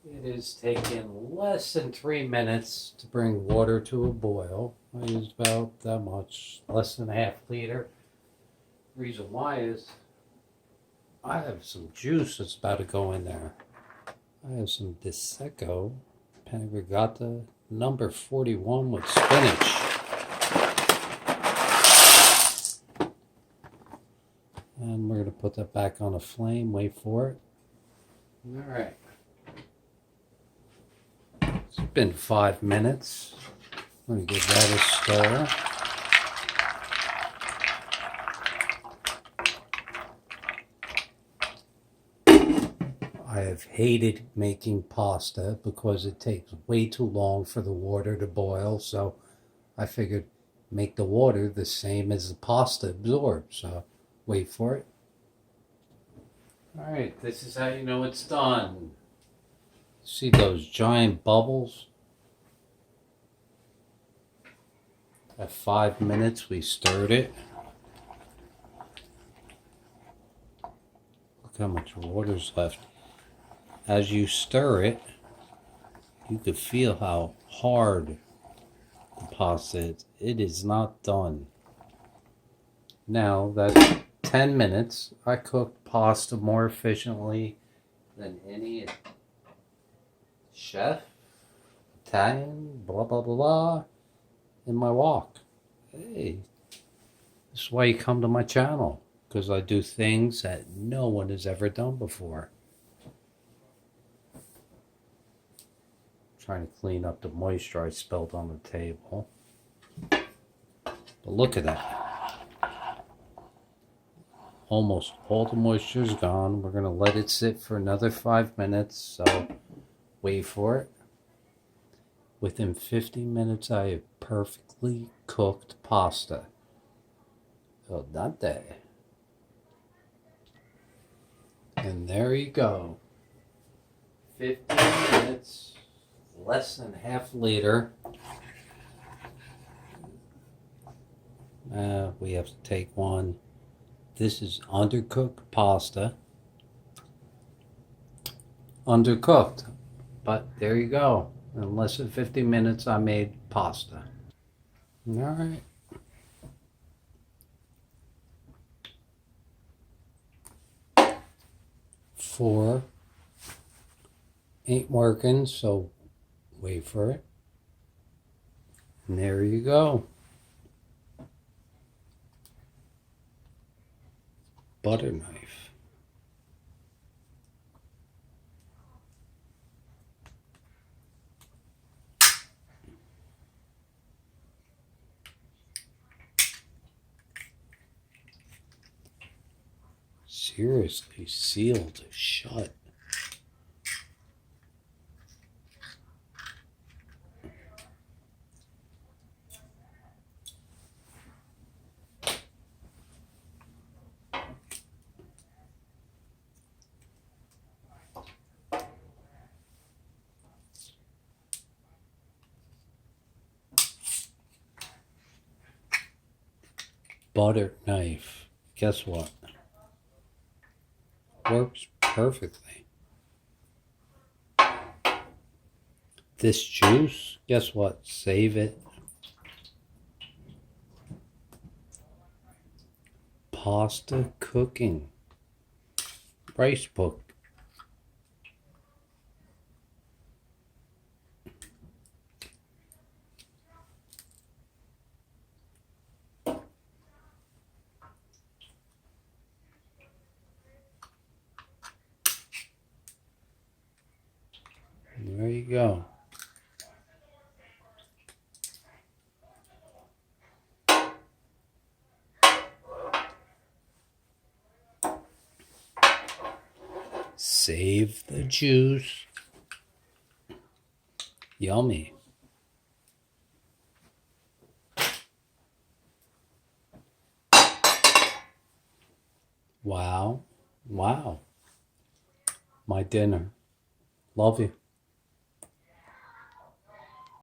It is taking less than 3 minutes to bring water to a boil. I used about that much, less than a half liter. Reason why is I have some juice that's about to go in there. I have some SPINACH Penne Rigate number 41 with spinach. And we're going to put that back on a flame, wait for it. Alright. It's been 5 minutes. I'm going to give that a stir. I have hated making pasta because it takes way too long for the water to boil, so I figured make the water the same as the pasta absorbs. So wait for it. Alright, this is how you know it's done. See those giant bubbles? At 5 minutes we stirred it. Look how much water's left. As you stir it, you can feel how hard the pasta is. It is not done. Now that's 10 minutes. I cooked pasta more efficiently than any chef, Italian, blah blah blah blah, in my WOK. Hey, this is why you come to my channel, because I do things that no one has ever done before. Trying to clean up the moisture I spilled on the table. But look at that. Almost all the moisture is gone. We're going to let it sit for another 5 minutes, so wait for it. Within 15 minutes, I have perfectly cooked pasta. Al dente. And there you go. 15 minutes. Less than half liter. We have to take one. This is undercooked pasta. Undercooked. But there you go. In less than 50 minutes I made pasta. Alright. Four ain't working, so wait for it. And there you go. Butter knife. Seriously, sealed shut. Butter knife. Guess what? Works perfectly. This juice, guess what? Save it. Pasta cooking. Rice book. There you go. Save the juice. Yummy. Wow. Wow. My dinner. Love you.